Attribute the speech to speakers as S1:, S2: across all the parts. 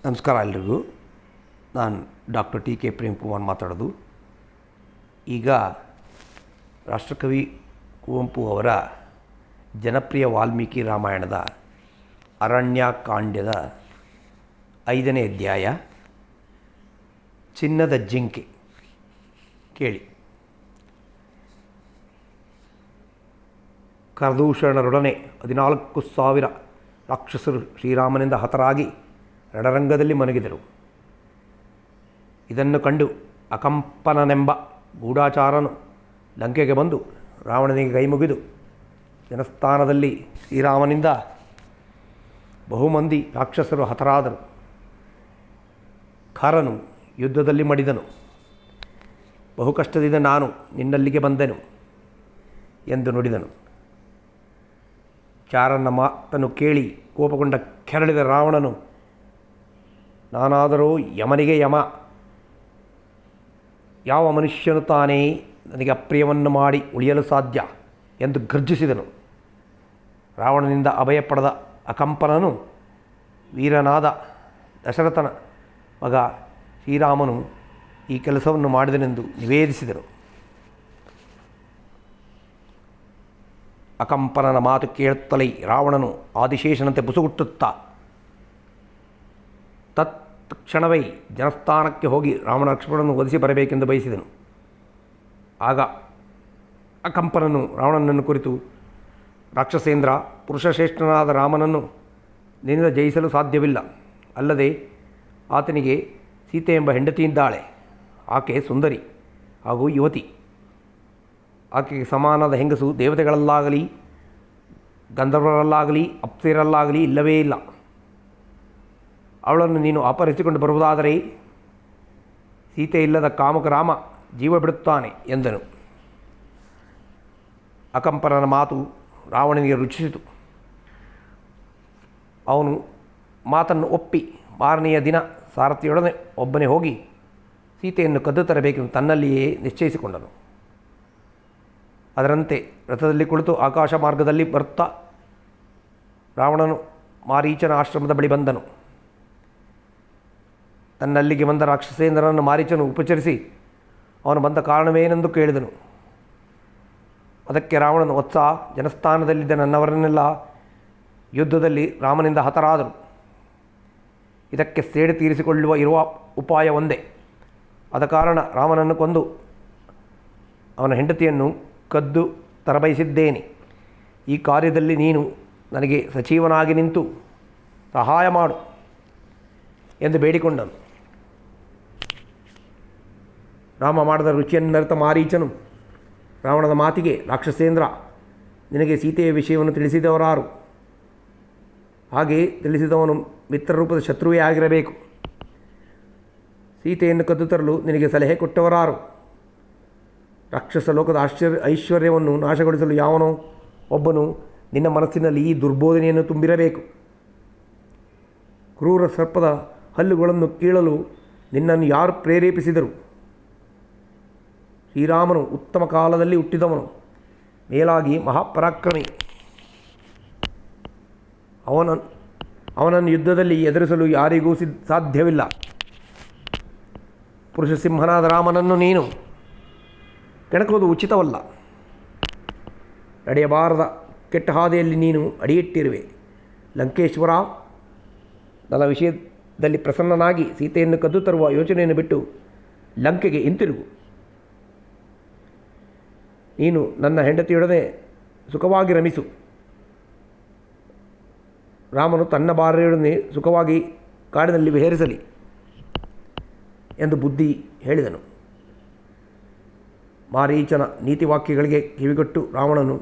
S1: ನಮಸ್ಕಾರ ಎಲ್ರಿಗೂ. ನಾನು doctor T K Prem Kumar ಮಾತಾಡೋದು. ಈಗ ರಾಷ್ಟ್ರಕವಿ ಕುವೆಂಪು ಅವರ ಜನಪ್ರಿಯ ವಾಲ್ಮೀಕಿ ರಾಮಾಯಣದ ಅರಣ್ಯಕಾಂಡದ 5ನೇ ಅಧ್ಯಾಯ ಚಿನ್ನದ ಜಿಂಕೆ ಕೇಳಿ. ಖರದೂಷಣರೊಡನೆ 14,000 ರಾಕ್ಷಸರು ಶ್ರೀರಾಮನಿಂದ ಹತರಾಗಿ ರಣರಂಗದಲ್ಲಿ ಮಲಗಿದರು. ಇದನ್ನು ಕಂಡು ಅಕಂಪನನೆಂಬ ಗೂಢಚಾರನು ಲಂಕೆಗೆ ಬಂದು ರಾವಣನಿಗೆ ಕೈಮುಗಿದು, ಜನಸ್ಥಾನದಲ್ಲಿ ಶ್ರೀರಾಮನಿಂದ ಬಹುಮಂದಿ ರಾಕ್ಷಸರು ಹತರಾದರು. ಖರನು ಯುದ್ಧದಲ್ಲಿ ಮಡಿದನು. ಬಹು ಕಷ್ಟದಿಂದ ನಾನು ನಿನ್ನಲ್ಲಿಗೆ ಬಂದೆನು ಎಂದು ನುಡಿದನು. ಚಾರನ ಮಾತನ್ನು ಕೇಳಿ ಕೋಪಗೊಂಡ ಕೆರಳಿದ ರಾವಣನು, ನಾನಾದರೂ ಯಮನಿಗೆ ಯಮ, ಯಾವ ಮನುಷ್ಯನು ತಾನೇ ನನಗೆ ಅಪ್ರಿಯವನ್ನು ಮಾಡಿ ಉಳಿಯಲು ಸಾಧ್ಯ ಎಂದು ಗರ್ಜಿಸಿದನು. ರಾವಣನಿಂದ ಅಭಯ ಪಡೆದ ಅಕಂಪನನು ವೀರನಾದ ದಶರಥನ ಮಗ ಶ್ರೀರಾಮನು ಈ ಕೆಲಸವನ್ನು ಮಾಡಿದನೆಂದು ನಿವೇದಿಸಿದನು. ಅಕಂಪನನ ಮಾತು ಕೇಳುತ್ತಲೇ ರಾವಣನು ಆದಿಶೇಷನಂತೆ ಬುಸುಗುಟ್ಟುತ್ತಾ ತತ್ಕ್ಷಣವೇ ಜನಸ್ಥಾನಕ್ಕೆ ಹೋಗಿ ರಾವಣ ಲಕ್ಷ್ಮಣನನ್ನು ವಧಿಸಿ ಬರಬೇಕೆಂದು ಬಯಸಿದನು. ಆಗ ಅಕಂಪನನು ರಾವಣನನ್ನು ಕುರಿತು, ರಾಕ್ಷಸೇಂದ್ರ, ಪುರುಷಶ್ರೇಷ್ಠನಾದ ರಾಮನನ್ನು ನಿನ್ನಿಂದ ಜಯಿಸಲು ಸಾಧ್ಯವಿಲ್ಲ. ಅಲ್ಲದೆ ಆತನಿಗೆ ಸೀತೆ ಎಂಬ ಹೆಂಡತಿಯಿದ್ದಾಳೆ. ಆಕೆ ಸುಂದರಿ ಹಾಗೂ ಯುವತಿ. ಆಕೆಗೆ ಸಮಾನದ ಹೆಂಗಸು ದೇವತೆಗಳಲ್ಲಾಗಲಿ ಗಂಧರ್ವರಲ್ಲಾಗಲಿ ಅಪ್ಸರಲ್ಲಾಗಲಿ ಇಲ್ಲವೇ ಇಲ್ಲ. ಅವಳನ್ನು ನೀನು ಅಪಹರಿಸಿಕೊಂಡು ಬರುವುದಾದರೆ ಸೀತೆ ಇಲ್ಲದ ಕಾಮಕ ರಾಮ ಜೀವ ಬಿಡುತ್ತಾನೆ ಎಂದನು. ಅಕಂಪನನ ಮಾತು ರಾವಣನಿಗೆ ರುಚಿಸಿತು. ಅವನು ಮಾತನ್ನು ಒಪ್ಪಿ ಮಾರನೆಯ ದಿನ ಸಾರಥಿಯೊಡನೆ ಒಬ್ಬನೇ ಹೋಗಿ ಸೀತೆಯನ್ನು ಕದ್ದು ತರಬೇಕೆಂದು ತನ್ನಲ್ಲಿಯೇ ನಿಶ್ಚಯಿಸಿಕೊಂಡನು. ಅದರಂತೆ ರಥದಲ್ಲಿ ಕುಳಿತು ಆಕಾಶ ಮಾರ್ಗದಲ್ಲಿ ಬರುತ್ತಾ ರಾವಣನು ಮಾರೀಚನ ಆಶ್ರಮದ ಬಳಿ ಬಂದನು. ತನ್ನಲ್ಲಿಗೆ ಬಂದ ರಾಕ್ಷಸೇಂದ್ರನನ್ನು ಮಾರೀಚನು ಉಪಚರಿಸಿ ಅವನು ಬಂದ ಕಾರಣವೇನೆಂದು ಕೇಳಿದನು. ಅದಕ್ಕೆ ರಾವಣನು, ವತ್ಸ, ಜನಸ್ಥಾನದಲ್ಲಿದ್ದ ನನ್ನವರನ್ನೆಲ್ಲ ಯುದ್ಧದಲ್ಲಿ ರಾಮನಿಂದ ಹತರಾದರು. ಇದಕ್ಕೆ ಸೇಡು ತೀರಿಸಿಕೊಳ್ಳುವ ಇರುವ ಉಪಾಯ ಒಂದೇ. ಆದ ಕಾರಣ ರಾಮನನ್ನು ಕೊಂದು ಅವನ ಹೆಂಡತಿಯನ್ನು ಕದ್ದು ತರಬಯಸಿದ್ದೇನೆ. ಈ ಕಾರ್ಯದಲ್ಲಿ ನೀನು ನನಗೆ ಸಚಿವನಾಗಿ ನಿಂತು ಸಹಾಯ ಮಾಡು ಎಂದು ಬೇಡಿಕೊಂಡನು. ರಾಮ ಮಾಡಿದ ರುಚಿಯನ್ನರಿತ ಮಾರೀಚನು ರಾವಣನ ಮಾತಿಗೆ, ರಾಕ್ಷಸೇಂದ್ರ, ನಿನಗೆ ಸೀತೆಯ ವಿಷಯವನ್ನು ತಿಳಿಸಿದವರಾರು? ಹಾಗೆ ತಿಳಿಸಿದವನು ಮಿತ್ರರೂಪದ ಶತ್ರುವೇ ಆಗಿರಬೇಕು. ಸೀತೆಯನ್ನು ಕದ್ದು ತರಲು ನಿನಗೆ ಸಲಹೆ ಕೊಟ್ಟವರಾರು? ರಾಕ್ಷಸ ಲೋಕದ ಐಶ್ವರ್ಯವನ್ನು ನಾಶಗೊಳಿಸಲು ಯಾವನೋ ಒಬ್ಬನು ನಿನ್ನ ಮನಸ್ಸಿನಲ್ಲಿ ಈ ದುರ್ಬೋಧನೆಯನ್ನು ತುಂಬಿರಬೇಕು. ಕ್ರೂರ ಸರ್ಪದ ಹಲ್ಲುಗಳನ್ನು ಕೀಳಲು ನಿನ್ನನ್ನು ಯಾರು ಪ್ರೇರೇಪಿಸಿದರು? ಶ್ರೀರಾಮನು ಉತ್ತಮ ಕಾಲದಲ್ಲಿ ಹುಟ್ಟಿದವನು, ಮೇಲಾಗಿ ಮಹಾಪರಾಕ್ರಮಿ. ಅವನನ್ನು ಯುದ್ಧದಲ್ಲಿ ಎದುರಿಸಲು ಯಾರಿಗೂ ಸಾಧ್ಯವಿಲ್ಲ. ಪುರುಷ ಸಿಂಹನಾದ ರಾಮನನ್ನು ನೀನು ಕೆಣಕುವುದು ಉಚಿತವಲ್ಲ. ನಡೆಯಬಾರದ ಕೆಟ್ಟ ಹಾದಿಯಲ್ಲಿ ನೀನು ಅಡಿಯಿಟ್ಟಿರುವೆ. ಲಂಕೇಶ್ವರ, ನನ್ನ ವಿಷಯದಲ್ಲಿ ಪ್ರಸನ್ನನಾಗಿ ಸೀತೆಯನ್ನು ಕದ್ದು ತರುವ ಯೋಚನೆಯನ್ನು ಬಿಟ್ಟು ಲಂಕೆಗೆ ಹಿಂತಿರುಗು. ನೀನು ನನ್ನ ಹೆಂಡತಿಯೊಡನೆ ಸುಖವಾಗಿ ರಮಿಸು. ರಾಮನು ತನ್ನ ಭಾರ್ಯೆಯೊಡನೆ ಸುಖವಾಗಿ ಕಾಡಿನಲ್ಲಿ ವಿಹರಿಸಲಿ ಎಂದು ಬುದ್ಧಿ ಹೇಳಿದನು. ಮಾರೀಚನ ನೀತಿವಾಕ್ಯಗಳಿಗೆ ಕಿವಿಗೊಟ್ಟು ರಾವಣನು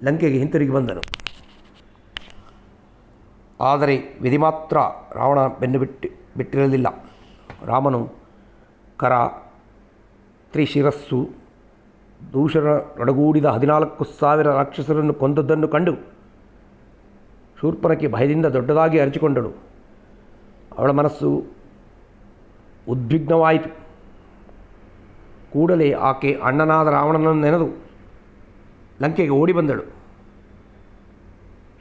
S1: ಲಂಕೆಗೆ ಹಿಂತಿರುಗಿ ಬಂದನು. ಆದರೆ ವಿಧಿ ಮಾತ್ರ ರಾವಣ ಬೆನ್ನು ಬಿಟ್ಟಿರಲಿಲ್ಲ. ರಾಮನು ಕರ, ತ್ರಿಶಿರಸ್ಸು, ದೂಷಣರೊಡಗೂಡಿದ 14,000 ರಾಕ್ಷಸರನ್ನು ಕೊಂದದ್ದನ್ನು ಕಂಡು ಶೂರ್ಪನಖಿ ಭಯದಿಂದ ದೊಡ್ಡದಾಗಿ ಅರಚಿಕೊಂಡಳು. ಅವಳ ಮನಸ್ಸು ಉದ್ವಿಗ್ನವಾಯಿತು. ಕೂಡಲೇ ಆಕೆ ಅಣ್ಣನಾದ ರಾವಣನನ್ನು ನೆನೆದು ಲಂಕೆಗೆ ಓಡಿ ಬಂದಳು.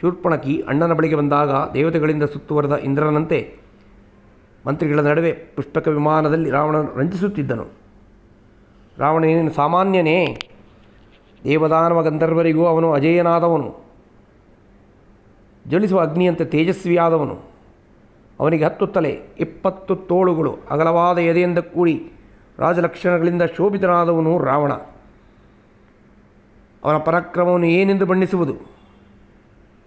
S1: ಶೂರ್ಪಣಖಿ ಅಣ್ಣನ ಬಳಿಗೆ ಬಂದಾಗ ದೇವತೆಗಳಿಂದ ಸುತ್ತುವರೆದ ಇಂದ್ರನಂತೆ ಮಂತ್ರಿಗಳ ನಡುವೆ ಪುಷ್ಪಕ ವಿಮಾನದಲ್ಲಿ ರಾವಣನು ರಂಜಿಸುತ್ತಿದ್ದನು. ರಾವಣನೇನು ಸಾಮಾನ್ಯನೇ? ದೇವದಾನವ ಗಂಧರ್ವರಿಗೂ ಅವನು ಅಜೇಯನಾದವನು, ಜ್ವಲಿಸುವ ಅಗ್ನಿಯಂತೆ ತೇಜಸ್ವಿಯಾದವನು. ಅವನಿಗೆ 10 ತಲೆ 20 ತೋಳುಗಳು, ಅಗಲವಾದ ಎದೆಯಿಂದ ಕೂಡಿ ರಾಜಲಕ್ಷಣಗಳಿಂದ ಶೋಭಿತನಾದವನು ರಾವಣ. ಅವನ ಪರಾಕ್ರಮವನ್ನು ಏನೆಂದು ಬಣ್ಣಿಸುವುದು?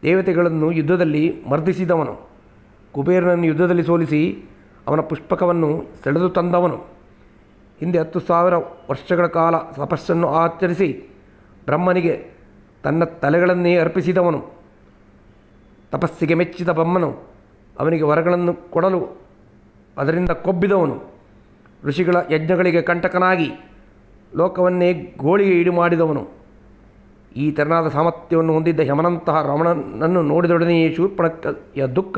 S1: ದೇವತೆಗಳನ್ನು ಯುದ್ಧದಲ್ಲಿ ಮರ್ದಿಸಿದವನು, ಕುಬೇರನನ್ನು ಯುದ್ಧದಲ್ಲಿ ಸೋಲಿಸಿ ಅವನ ಪುಷ್ಪಕವನ್ನು ಸೆಳೆದು ತಂದವನು. ಹಿಂದೆ 10,000 ವರ್ಷಗಳ ಕಾಲ ತಪಸ್ಸನ್ನು ಆಚರಿಸಿ ಬ್ರಹ್ಮನಿಗೆ ತನ್ನ ತಲೆಗಳನ್ನೇ ಅರ್ಪಿಸಿದವನು. ತಪಸ್ಸಿಗೆ ಮೆಚ್ಚಿದ ಬ್ರಹ್ಮನು ಅವನಿಗೆ ವರಗಳನ್ನು ಕೊಡಲು ಅದರಿಂದ ಕೊಬ್ಬಿದವನು. ಋಷಿಗಳ ಯಜ್ಞಗಳಿಗೆ ಕಂಟಕನಾಗಿ ಲೋಕವನ್ನೇ ಗೋಳಿಗೆ ಈಡು ಮಾಡಿದವನು. ಈ ತೆರನಾದ ಸಾಮರ್ಥ್ಯವನ್ನು ಹೊಂದಿದ್ದ ಯಮನಂತಹ ರಾವಣನನ್ನು ನೋಡಿದೊಡನೆಯೇ ಶೂರ್ಪಣಖೆಯ ದುಃಖ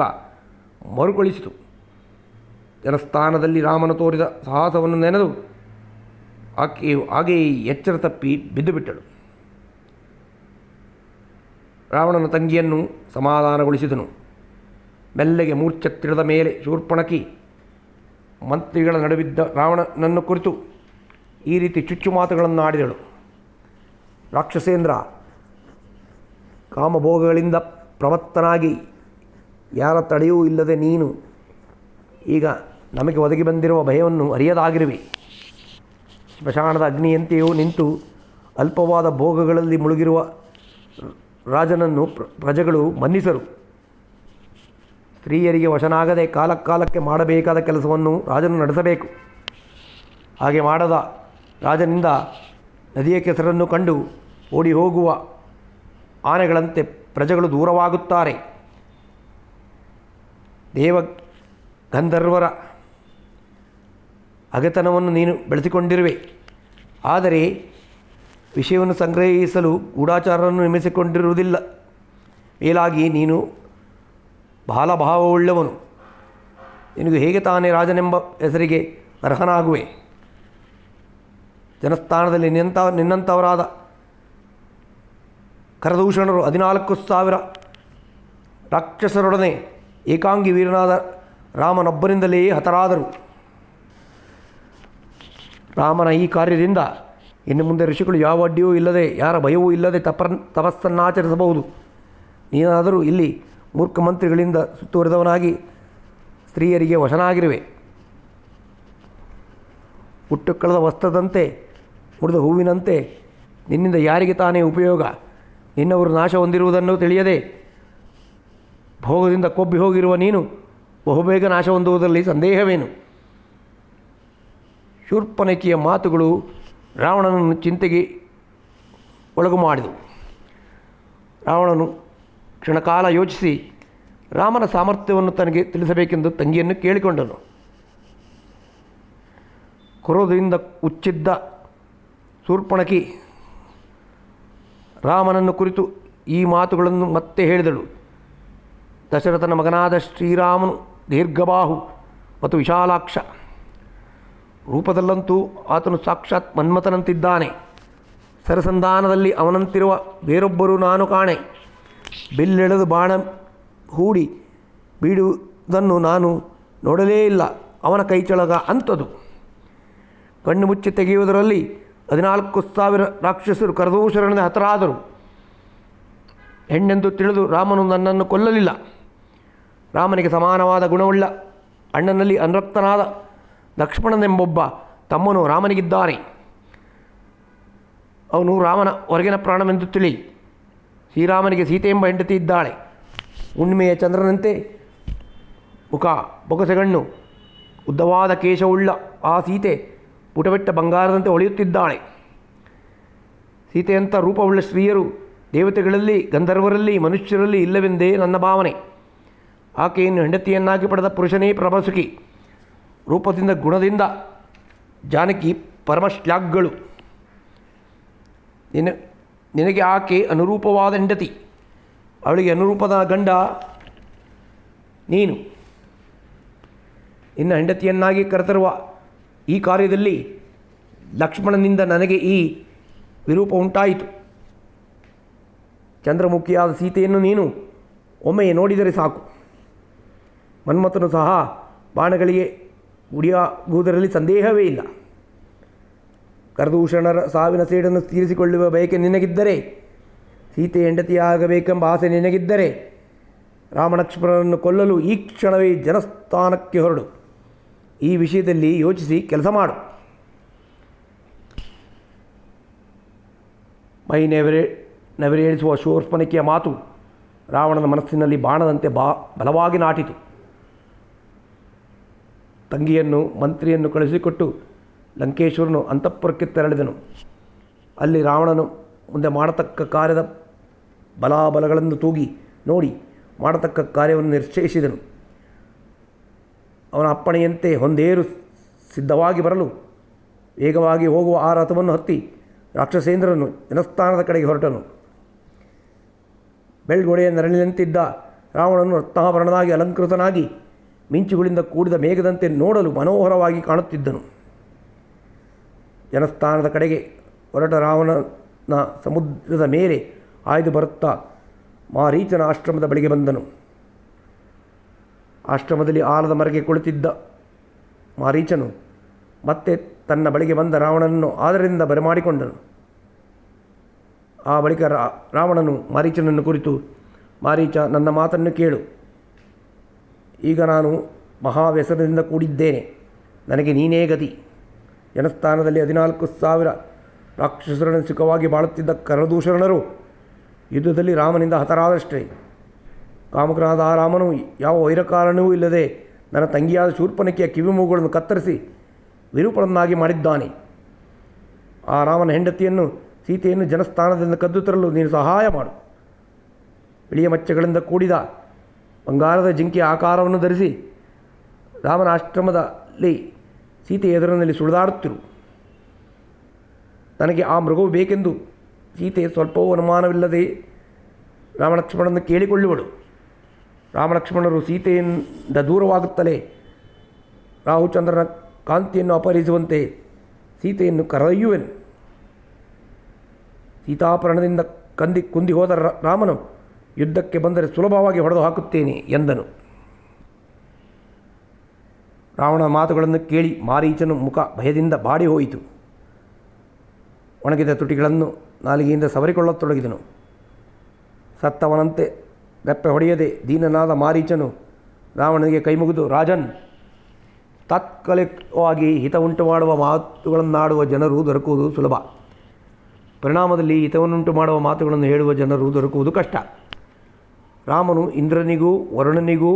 S1: ಮರುಕಳಿಸಿತು. ಜನಸ್ಥಾನದಲ್ಲಿ ರಾಮನು ತೋರಿದ ಸಾಹಸವನ್ನು ನೆನೆದು ಆಕೆಯು ಹಾಗೆಯೇ ಎಚ್ಚರ ತಪ್ಪಿ ಬಿದ್ದುಬಿಟ್ಟಳು. ರಾವಣನ ತಂಗಿಯನ್ನು ಸಮಾಧಾನಗೊಳಿಸಿದನು. ಮೆಲ್ಲಗೆ ಮೂರ್ಛತ್ತಿಳಿದ ಮೇಲೆ ಶೂರ್ಪಣಖಿ ಮಂತ್ರಿಗಳ ನಡುವಿದ್ದ ರಾವಣನನ್ನು ಕುರಿತು ಈ ರೀತಿ ಚುಚ್ಚು ಮಾತುಗಳನ್ನು ಆಡಿದಳು. ರಾಕ್ಷಸೇಂದ್ರ, ಕಾಮಭೋಗಗಳಿಂದ ಪ್ರಮತ್ತನಾಗಿ ಯಾರ ತಡೆಯೂ ಇಲ್ಲದೆ ನೀನು ಈಗ ನಮಗೆ ಒದಗಿ ಬಂದಿರುವ ಭಯವನ್ನು ಅರಿಯದಾಗಿರುವೆ. ಸ್ಮಶಾನದ ಅಗ್ನಿಯಂತೆಯೂ ನಿಂತು ಅಲ್ಪವಾದ ಭೋಗಗಳಲ್ಲಿ ಮುಳುಗಿರುವ ರಾಜನನ್ನು ಪ್ರಜೆಗಳು ಮನ್ನಿಸರು. ಸ್ತ್ರೀಯರಿಗೆ ವಶನಾಗದೆ ಕಾಲಕ್ಕೆ ಮಾಡಬೇಕಾದ ಕೆಲಸವನ್ನು ರಾಜನು ನಡೆಸಬೇಕು. ಹಾಗೆ ಮಾಡದ ರಾಜನಿಂದ ನದಿಯ ಕೆಸರನ್ನು ಕಂಡು ಓಡಿ ಹೋಗುವ ಆನೆಗಳಂತೆ ಪ್ರಜೆಗಳು ದೂರವಾಗುತ್ತಾರೆ. ದೇವ ಗಂಧರ್ವರ ಅಗೆತನವನ್ನು ನೀನು ಬೆಳೆಸಿಕೊಂಡಿರುವೆ. ಆದರೆ ವಿಷಯವನ್ನು ಸಂಗ್ರಹಿಸಲು ಗೂಢಾಚಾರವನ್ನು ನೇಮಿಸಿಕೊಂಡಿರುವುದಿಲ್ಲ. ಮೇಲಾಗಿ ನೀನು ಬಾಲಭಾವವುಳ್ಳವನು. ನಿನಗೆ ಹೇಗೆ ತಾನೇ ರಾಜನೆಂಬ ಹೆಸರಿಗೆ ಅರ್ಹನಾಗುವೆ? ಜನಸ್ಥಾನದಲ್ಲಿ ನಿನ್ನಂಥವರಾದ ಕರದೂಷಣರು 14,000 ರಾಕ್ಷಸರೊಡನೆ ಏಕಾಂಗಿ ವೀರನಾದ ರಾಮನೊಬ್ಬರಿಂದಲೇ ಹತರಾದರು. ರಾಮನ ಈ ಕಾರ್ಯದಿಂದ ಇನ್ನು ಮುಂದೆ ಋಷಿಗಳು ಯಾವ ಅಡ್ಡಿಯೂ ಇಲ್ಲದೆ, ಯಾರ ಭಯವೂ ಇಲ್ಲದೆ ತಪಸ್ಸನ್ನಾಚರಿಸಬಹುದು. ನೀನಾದರೂ ಇಲ್ಲಿ ಮೂರ್ಖ ಮಂತ್ರಿಗಳಿಂದ ಸುತ್ತುವರಿದವನಾಗಿ ಸ್ತ್ರೀಯರಿಗೆ ವಶನಾಗಿರುವೆ. ಹುಟ್ಟು ಕಳೆದ ವಸ್ತ್ರದಂತೆ, ಮುರಿದ ಹೂವಿನಂತೆ ನಿನ್ನಿಂದ ಯಾರಿಗೆ ತಾನೇ ಉಪಯೋಗ? ನಿನ್ನವರು ನಾಶ ಹೊಂದಿರುವುದನ್ನು ತಿಳಿಯದೆ ಭೋಗದಿಂದ ಕೊಬ್ಬಿ ಹೋಗಿರುವ ನೀನು ಬಹುಬೇಗ ನಾಶ ಹೊಂದುವುದರಲ್ಲಿ ಸಂದೇಹವೇನು? ಶೂರ್ಪನಖಿಯ ಮಾತುಗಳು ರಾವಣನನ್ನು ಚಿಂತೆಗೆ ಒಳಗು ಮಾಡಿದವು. ರಾವಣನು ಕ್ಷಣಕಾಲ ಯೋಚಿಸಿ ರಾಮನ ಸಾಮರ್ಥ್ಯವನ್ನು ತನಗೆ ತಿಳಿಸಬೇಕೆಂದು ತಂಗಿಯನ್ನು ಕೇಳಿಕೊಂಡನು. ಕ್ರೋಧದಿಂದ ಉಚ್ಚಿದ್ದ ಶೂರ್ಪಣಖಿ ರಾಮನನ್ನು ಕುರಿತು ಈ ಮಾತುಗಳನ್ನು ಮತ್ತೆ ಹೇಳಿದಳು. ದಶರಥನ ಮಗನಾದ ಶ್ರೀರಾಮನು ದೀರ್ಘಬಾಹು ಮತ್ತು ವಿಶಾಲಾಕ್ಷ. ರೂಪದಲ್ಲಂತೂ ಆತನು ಸಾಕ್ಷಾತ್ ಮನ್ಮಥನಂತಿದ್ದಾನೆ. ಸರಸಂಧಾನದಲ್ಲಿ ಅವನಂತಿರುವ ಬೇರೊಬ್ಬರು ನಾನು ಕಾಣೆ. ಬಿಲ್ಲೆಳೆದು ಬಾಣ ಹೂಡಿ ಬೀಡುವುದನ್ನು ನಾನು ನೋಡಲೇ ಇಲ್ಲ. ಅವನ ಕೈಚಳಗ ಅಂಥದು. ಕಣ್ಣು ಮುಚ್ಚಿ ತೆಗೆಯುವುದರಲ್ಲಿ 14,000 ರಾಕ್ಷಸರು ಕರದೂಷಣದಿಂದ ಹತರಾದರು. ಹೆಣ್ಣೆಂದು ತಿಳಿದು ರಾಮನು ನನ್ನನ್ನು ಕೊಲ್ಲಲಿಲ್ಲ. ರಾಮನಿಗೆ ಸಮಾನವಾದ ಗುಣವುಳ್ಳ ಅಣ್ಣನಲ್ಲಿ ಅನುರಕ್ತನಾದ ಲಕ್ಷ್ಮಣನೆಂಬೊಬ್ಬ ತಮ್ಮನು ರಾಮನಿಗಿದ್ದಾನೆ. ಅವನು ರಾಮನ ಹೊರಗಿನ ಪ್ರಾಣವೆಂದು ತಿಳಿ. ಶ್ರೀರಾಮನಿಗೆ ಸೀತೆ ಎಂಬ ಹೆಂಡತಿ ಇದ್ದಾಳೆ. ಹುಣ್ಣಿಮೆಯ ಚಂದ್ರನಂತೆ ಮುಖ, ಬೊಗಸೆಗಣ್ಣು, ಉದ್ದವಾದ ಕೇಶವುಳ್ಳ ಆ ಸೀತೆ ಪುಟಬೆಟ್ಟ ಬಂಗಾರದಂತೆ ಹೊಳೆಯುತ್ತಿದ್ದಾಳೆ. ಸೀತೆಯಂಥ ರೂಪವುಳ್ಳ ಸ್ತ್ರೀಯರು ದೇವತೆಗಳಲ್ಲಿ, ಗಂಧರ್ವರಲ್ಲಿ, ಮನುಷ್ಯರಲ್ಲಿ ಇಲ್ಲವೆಂದೇ ನನ್ನ ಭಾವನೆ. ಆಕೆಯನ್ನು ಹೆಂಡತಿಯನ್ನಾಗಿ ಪಡೆದ ಪುರುಷನೇ ಪ್ರಭಸುಕಿ. ರೂಪದಿಂದ, ಗುಣದಿಂದ ಜಾನಕಿ ಪರಮಶ್ಲಾಘ್ಗಳು. ನಿನಗೆ ಆಕೆ ಅನುರೂಪವಾದ ಹೆಂಡತಿ, ಅವಳಿಗೆ ಅನುರೂಪದ ಗಂಡ ನೀನು. ನಿನ್ನ ಹೆಂಡತಿಯನ್ನಾಗಿ ಕರೆತರುವ ಈ ಕಾರ್ಯದಲ್ಲಿ ಲಕ್ಷ್ಮಣನಿಂದ ನನಗೆ ಈ ವಿರೂಪ ಉಂಟಾಯಿತು. ಚಂದ್ರಮುಖಿಯಾದ ಸೀತೆಯನ್ನು ನೀನು ಒಮ್ಮೆಯೇ ನೋಡಿದರೆ ಸಾಕು. ಮನ್ಮಥನು ಸಹ ಬಾಣಗಳಿಗೆ ಗುರಿಯಾಗುವುದರಲ್ಲಿ ಸಂದೇಹವೇ ಇಲ್ಲ. ಕರದೂಷಣರ ಸಾವಿನ ಸೇಡನ್ನು ತೀರಿಸಿಕೊಳ್ಳುವ ಬಯಕೆ ನಿನಗಿದ್ದರೆ, ಸೀತೆ ಹೆಂಡತಿಯಾಗಬೇಕೆಂಬ ಆಸೆ ನಿನಗಿದ್ದರೆ, ರಾಮಲಕ್ಷ್ಮಣರನ್ನು ಕೊಲ್ಲಲು ಈ ಕ್ಷಣವೇ ಜನಸ್ಥಾನಕ್ಕೆ ಹೊರಡು. ಈ ವಿಷಯದಲ್ಲಿ ಯೋಚಿಸಿ ಕೆಲಸ ಮಾಡು. ಮೈ ನೆವರೇಳಿಸುವ ಶೂರ್ಪನಖಿಯ ಮಾತು ರಾವಣನ ಮನಸ್ಸಿನಲ್ಲಿ ಬಾಣದಂತೆ ಬಲವಾಗಿ ನಾಟಿತು. ತಂಗಿಯನ್ನು ಮಂತ್ರಿಯನ್ನು ಕಳುಹಿಸಿಕೊಟ್ಟು ಲಂಕೇಶ್ವರನು ಅಂತಃಪುರಕ್ಕೆ ತೆರಳಿದನು. ಅಲ್ಲಿ ರಾವಣನು ಮುಂದೆ ಮಾಡತಕ್ಕ ಕಾರ್ಯದ ಬಲಾಬಲಗಳನ್ನು ತೂಗಿ ನೋಡಿ ಮಾಡತಕ್ಕ ಕಾರ್ಯವನ್ನು ನಿಶ್ಚಯಿಸಿದನು. ಅವನ ಅಪ್ಪಣೆಯಂತೆ ಹೊಂದೇರು ಸಿದ್ಧವಾಗಿ ಬರಲು ವೇಗವಾಗಿ ಹೋಗುವ ಆ ರಥವನ್ನು ಹತ್ತಿ ರಾಕ್ಷಸೇಂದ್ರನು ಜನಸ್ಥಾನದ ಕಡೆಗೆ ಹೊರಟನು. ಬೆಳ್ಗೊಡೆಯ ನೆರಳಿನಂತಿದ್ದ ರಾವಣನು ರತ್ನಾಭರಣನಾಗಿ ಅಲಂಕೃತನಾಗಿ ಮಿಂಚುಗಳಿಂದ ಕೂಡಿದ ಮೇಘದಂತೆ ನೋಡಲು ಮನೋಹರವಾಗಿ ಕಾಣುತ್ತಿದ್ದನು. ಜನಸ್ಥಾನದ ಕಡೆಗೆ ಹೊರಟ ರಾವಣನ ಸಮುದ್ರದ ಮೇಲೆ ಆಯ್ದು ಬರುತ್ತಾ ಮಾರೀಚನ ಆಶ್ರಮದ ಬಳಿಗೆ ಬಂದನು. ಆಶ್ರಮದಲ್ಲಿ ಆಲದ ಮರಗೆ ಕುಳಿತಿದ್ದ ಮಾರೀಚನು ಮತ್ತೆ ತನ್ನ ಬಳಿಗೆ ಬಂದ ರಾವಣನನ್ನು ಆದರದಿಂದ ಬರಮಾಡಿಕೊಂಡನು. ಆ ಬಳಿಕ ರಾವಣನು ಮಾರೀಚನನ್ನು ಕುರಿತು, ಮಾರೀಚ, ನನ್ನ ಮಾತನ್ನು ಕೇಳು. ಈಗ ನಾನು ಮಹಾವ್ಯಸನದಿಂದ ಕೂಡಿದ್ದೇನೆ. ನನಗೆ ನೀನೇ ಗತಿ. ಜನಸ್ಥಾನದಲ್ಲಿ 14,000 ರಾಕ್ಷಸರನ್ನು ಸುಖವಾಗಿ ಬಾಳುತ್ತಿದ್ದ ಕರದೂಷಣರು ಯುದ್ಧದಲ್ಲಿ ರಾಮನಿಂದ ಹತರಾದಷ್ಟೇ. ಕಾಮಕನಾದ ಆ ರಾಮನು ಯಾವ ವೈರಕಾರಣವೂ ಇಲ್ಲದೆ ನನ್ನ ತಂಗಿಯಾದ ಶೂರ್ಪನಖಿಯ ಕಿವಿಮೂಗುಗಳನ್ನು ಕತ್ತರಿಸಿ ವಿರೂಪಳನ್ನಾಗಿ ಮಾಡಿದ್ದಾನೆ. ಆ ರಾಮನ ಹೆಂಡತಿಯನ್ನು ಸೀತೆಯನ್ನು ಜನಸ್ಥಾನದಿಂದ ಕದ್ದು ತರಲು ನೀನು ಸಹಾಯ ಮಾಡು. ಬಿಳಿಯ ಮಚ್ಚೆಗಳಿಂದ ಕೂಡಿದ ಬಂಗಾರದ ಜಿಂಕೆಯ ಆಕಾರವನ್ನು ಧರಿಸಿ ರಾಮನ ಆಶ್ರಮದಲ್ಲಿ ಸೀತೆ ಎದುರಿನಲ್ಲಿ ಸುಳಿದಾಡುತ್ತಿರು. ನನಗೆ ಆ ಮೃಗವು ಬೇಕೆಂದು ಸೀತೆ ಸ್ವಲ್ಪವೂ ಅನುಮಾನವಿಲ್ಲದೆ ರಾಮಲಕ್ಷ್ಮಣನನ್ನು ಕೇಳಿಕೊಳ್ಳುವಳು. ರಾಮಲಕ್ಷ್ಮಣರು ಸೀತೆಯಿಂದ ದೂರವಾಗುತ್ತಲೇ ರಾಹುಚಂದ್ರನ ಕಾಂತಿಯನ್ನು ಅಪಹರಿಸುವಂತೆ ಸೀತೆಯನ್ನು ಕರೆದೊಯ್ಯುವೆನು. ಸೀತಾಪರಣದಿಂದ ಕುಂದಿ ಹೋದ ರಾಮನು ಯುದ್ಧಕ್ಕೆ ಬಂದರೆ ಸುಲಭವಾಗಿ ಹೊಡೆದು ಹಾಕುತ್ತೇನೆ ಎಂದನು. ರಾವಣನ ಮಾತುಗಳನ್ನು ಕೇಳಿ ಮಾರೀಚನು ಮುಖ ಭಯದಿಂದ ಬಾಡಿ ಹೋಯಿತು. ಒಣಗಿದ ತುಟಿಗಳನ್ನು ನಾಲಿಗೆಯಿಂದ ಸವರಿಕೊಳ್ಳತೊಡಗಿದನು. ಸತ್ತವನಂತೆ ರೆಪ್ಪೆ ಹೊಡೆಯದೆ ದೀನನಾದ ಮಾರೀಚನು ರಾವಣನಿಗೆ ಕೈಮುಗಿದು, ರಾಜನ್, ತಾತ್ಕಾಲಿಕವಾಗಿ ಹಿತ ಉಂಟು ಮಾಡುವ ಮಾತುಗಳನ್ನಾಡುವ ಜನರು ದೊರಕುವುದು ಸುಲಭ. ಪರಿಣಾಮದಲ್ಲಿ ಹಿತವನ್ನುಂಟು ಮಾಡುವ ಮಾತುಗಳನ್ನು ಹೇಳುವ ಜನರು ದೊರಕುವುದು ಕಷ್ಟ. ರಾಮನು ಇಂದ್ರನಿಗೂ ವರುಣನಿಗೂ